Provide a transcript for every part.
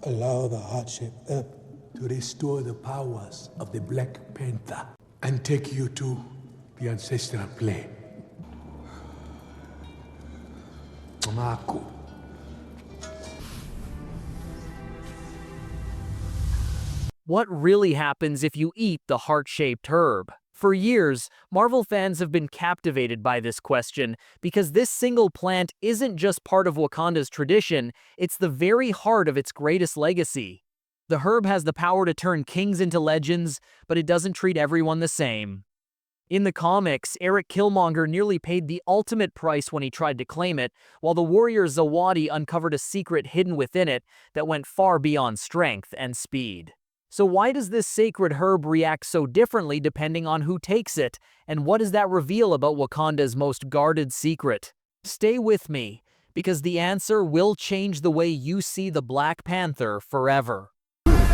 Allow the heart-shaped herb to restore the powers of the Black Panther and take you to the ancestral plane. Mako. What really happens if you eat the heart-shaped herb? For years, Marvel fans have been captivated by this question because this single plant isn't just part of Wakanda's tradition, it's the very heart of its greatest legacy. The herb has the power to turn kings into legends, but it doesn't treat everyone the same. In the comics, Killmonger nearly paid the ultimate price when he tried to claim it, while the warrior Zawadi uncovered a secret hidden within it that went far beyond strength and speed. So why does this sacred herb react so differently depending on who takes it, and what does that reveal about Wakanda's most guarded secret? Stay with me, because the answer will change the way you see the Black Panther forever. Breathe,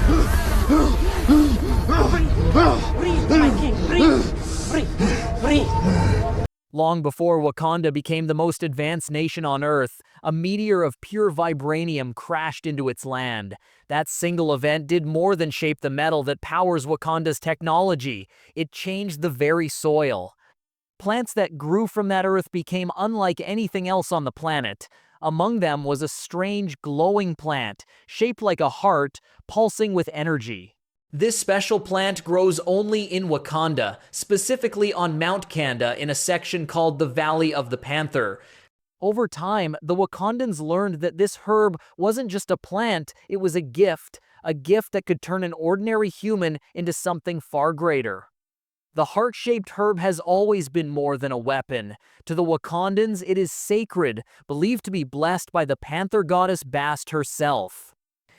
my king, breathe, breathe, breathe. Long before Wakanda became the most advanced nation on Earth, a meteor of pure vibranium crashed into its land. That single event did more than shape the metal that powers Wakanda's technology. It changed the very soil. Plants that grew from that earth became unlike anything else on the planet. Among them was a strange, glowing plant, shaped like a heart, pulsing with energy. This special plant grows only in Wakanda, specifically on Mount Kanda in a section called the Valley of the Panther. Over time, the Wakandans learned that this herb wasn't just a plant, it was a gift that could turn an ordinary human into something far greater. The heart-shaped herb has always been more than a weapon. To the Wakandans, it is sacred, believed to be blessed by the panther goddess Bast herself.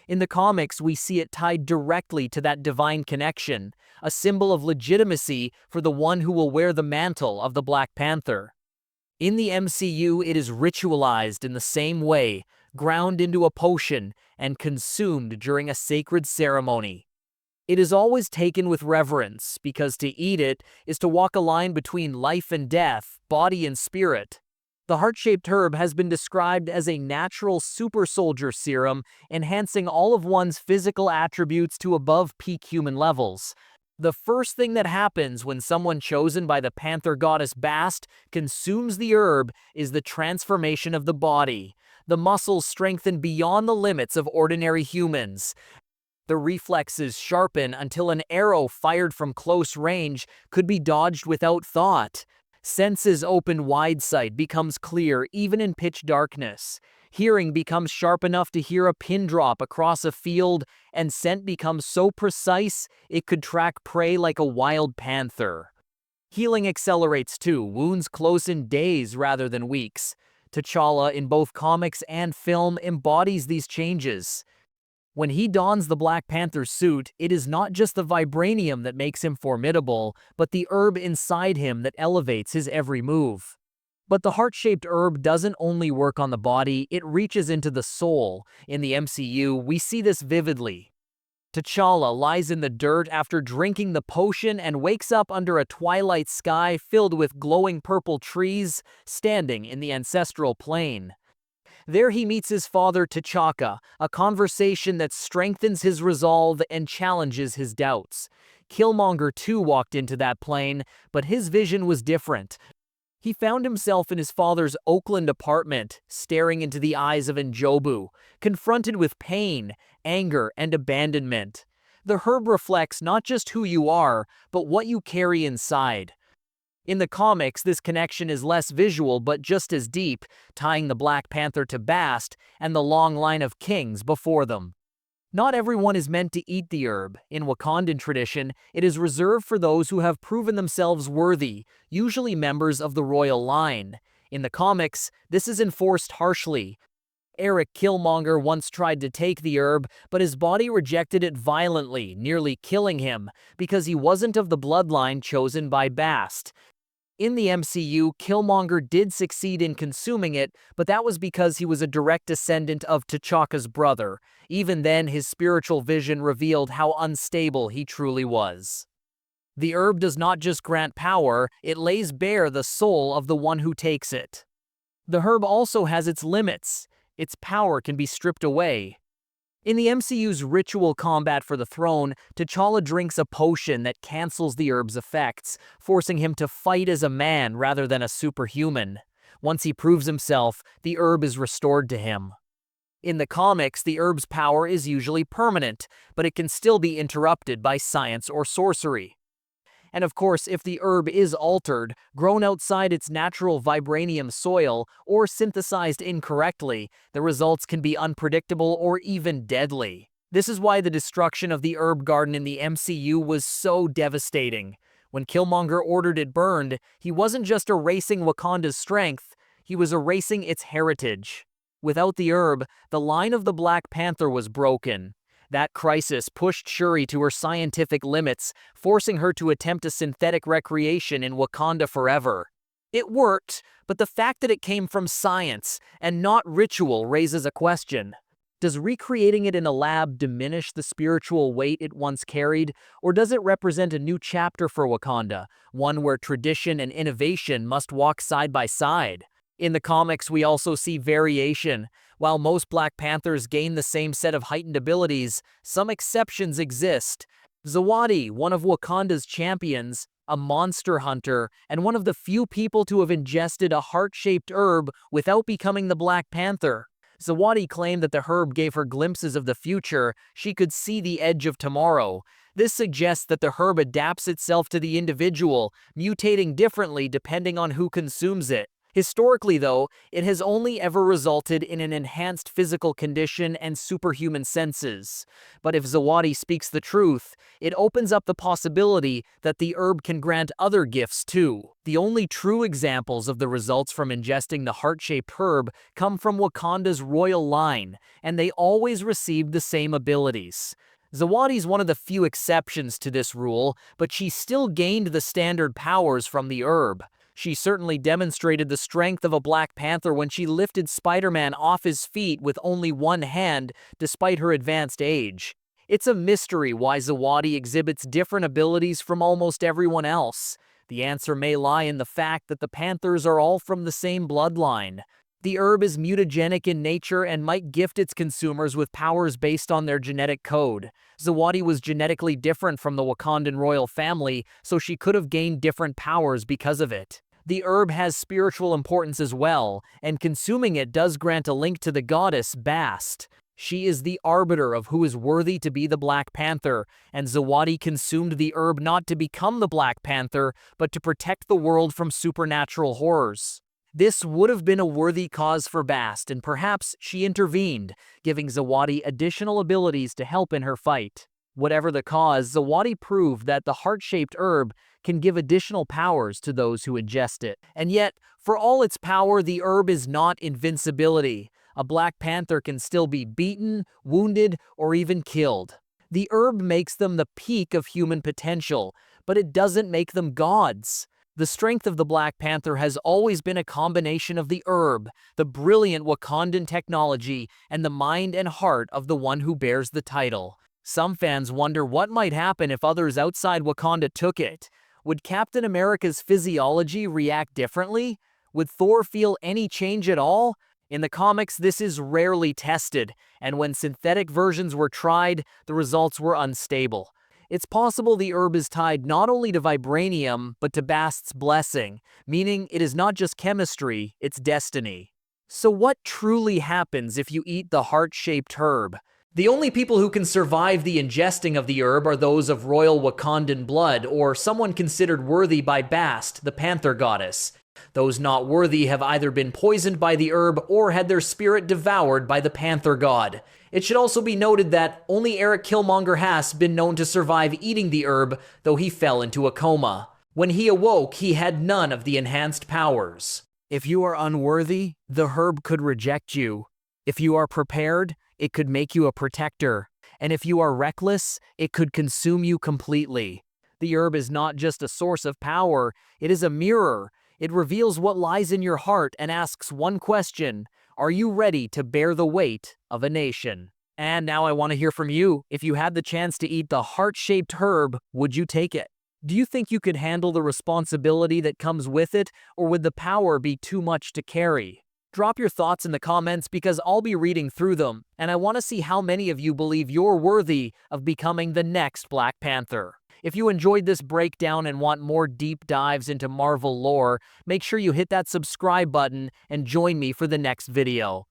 In the comics, we see it tied directly to that divine connection, a symbol of legitimacy for the one who will wear the mantle of the Black Panther. In the MCU, it is ritualized in the same way, ground into a potion and consumed during a sacred ceremony. It is always taken with reverence, because to eat it is to walk a line between life and death, body and spirit. The heart-shaped herb has been described as a natural super soldier serum, enhancing all of one's physical attributes to above peak human levels. The first thing that happens when someone chosen by the panther goddess Bast consumes the herb is the transformation of the body. The muscles strengthen beyond the limits of ordinary humans. The reflexes sharpen until an arrow fired from close range could be dodged without thought. Senses open wide, sight becomes clear even in pitch darkness. Hearing becomes sharp enough to hear a pin drop across a field, and scent becomes so precise it could track prey like a wild panther. Healing accelerates too, wounds close in days rather than weeks. T'Challa, in both comics and film, embodies these changes. When he dons the Black Panther suit, it is not just the vibranium that makes him formidable, but the herb inside him that elevates his every move. But the heart-shaped herb doesn't only work on the body, it reaches into the soul. In the MCU, we see this vividly. T'Challa lies in the dirt after drinking the potion and wakes up under a twilight sky filled with glowing purple trees, standing in the ancestral plane. There he meets his father T'Chaka, a conversation that strengthens his resolve and challenges his doubts. Killmonger too walked into that plane, but his vision was different. He found himself in his father's Oakland apartment, staring into the eyes of Njobu, confronted with pain, anger, and abandonment. The herb reflects not just who you are, but what you carry inside. In the comics, this connection is less visual but just as deep, tying the Black Panther to Bast and the long line of kings before them. Not everyone is meant to eat the herb. In Wakandan tradition, it is reserved for those who have proven themselves worthy, usually members of the royal line. In the comics, this is enforced harshly. Killmonger once tried to take the herb, but his body rejected it violently, nearly killing him, because he wasn't of the bloodline chosen by Bast. In the MCU, Killmonger did succeed in consuming it, but that was because he was a direct descendant of T'Chaka's brother. Even then, his spiritual vision revealed how unstable he truly was. The herb does not just grant power, it lays bare the soul of the one who takes it. The herb also has its limits. Its power can be stripped away. In the MCU's ritual combat for the throne, T'Challa drinks a potion that cancels the herb's effects, forcing him to fight as a man rather than a superhuman. Once he proves himself, the herb is restored to him. In the comics, the herb's power is usually permanent, but it can still be interrupted by science or sorcery. And of course, if the herb is altered, grown outside its natural vibranium soil, or synthesized incorrectly, the results can be unpredictable or even deadly. This is why the destruction of the herb garden in the MCU was so devastating. When Killmonger ordered it burned, he wasn't just erasing Wakanda's strength, he was erasing its heritage. Without the herb, the line of the Black Panther was broken. That crisis pushed Shuri to her scientific limits, forcing her to attempt a synthetic recreation in Wakanda forever. It worked, but the fact that it came from science and not ritual raises a question. Does recreating it in a lab diminish the spiritual weight it once carried, or does it represent a new chapter for Wakanda, one where tradition and innovation must walk side by side? In the comics, we also see variation. While most Black Panthers gain the same set of heightened abilities, some exceptions exist. Zawadi, one of Wakanda's champions, a monster hunter, and one of the few people to have ingested a heart-shaped herb without becoming the Black Panther. Zawadi claimed that the herb gave her glimpses of the future. She could see the edge of tomorrow. This suggests that the herb adapts itself to the individual, mutating differently depending on who consumes it. Historically, though, it has only ever resulted in an enhanced physical condition and superhuman senses. But if Zawadi speaks the truth, it opens up the possibility that the herb can grant other gifts too. The only true examples of the results from ingesting the heart-shaped herb come from Wakanda's royal line, and they always received the same abilities. Zawadi's one of the few exceptions to this rule, but she still gained the standard powers from the herb. She certainly demonstrated the strength of a Black Panther when she lifted Spider-Man off his feet with only one hand, despite her advanced age. It's a mystery why Zawadi exhibits different abilities from almost everyone else. The answer may lie in the fact that the Panthers are all from the same bloodline. The herb is mutagenic in nature and might gift its consumers with powers based on their genetic code. Zawadi was genetically different from the Wakandan royal family, so she could have gained different powers because of it. The herb has spiritual importance as well, and consuming it does grant a link to the goddess Bast. She is the arbiter of who is worthy to be the Black Panther, and Zawadi consumed the herb not to become the Black Panther, but to protect the world from supernatural horrors. This would have been a worthy cause for Bast, and perhaps she intervened, giving Zawadi additional abilities to help in her fight. Whatever the cause, Zawadi proved that the heart-shaped herb can give additional powers to those who ingest it. And yet, for all its power, the herb is not invincibility. A Black Panther can still be beaten, wounded, or even killed. The herb makes them the peak of human potential, but it doesn't make them gods. The strength of the Black Panther has always been a combination of the herb, the brilliant Wakandan technology, and the mind and heart of the one who bears the title. Some fans wonder what might happen if others outside Wakanda took it. Would Captain America's physiology react differently? Would Thor feel any change at all? In the comics, this is rarely tested, and when synthetic versions were tried, the results were unstable. It's possible the herb is tied not only to vibranium, but to Bast's blessing, meaning it is not just chemistry, it's destiny. So what truly happens if you eat the heart-shaped herb? The only people who can survive the ingesting of the herb are those of royal Wakandan blood, or someone considered worthy by Bast, the Panther goddess. Those not worthy have either been poisoned by the herb or had their spirit devoured by the Panther god. It should also be noted that only Eric Killmonger has been known to survive eating the herb, though he fell into a coma. When he awoke, he had none of the enhanced powers. If you are unworthy, the herb could reject you. If you are prepared, it could make you a protector. And if you are reckless, it could consume you completely. The herb is not just a source of power, it is a mirror. It reveals what lies in your heart and asks one question: are you ready to bear the weight of a nation? And now I want to hear from you. If you had the chance to eat the heart-shaped herb, would you take it? Do you think you could handle the responsibility that comes with it, or would the power be too much to carry? Drop your thoughts in the comments because I'll be reading through them, and I want to see how many of you believe you're worthy of becoming the next Black Panther. If you enjoyed this breakdown and want more deep dives into Marvel lore, make sure you hit that subscribe button and join me for the next video.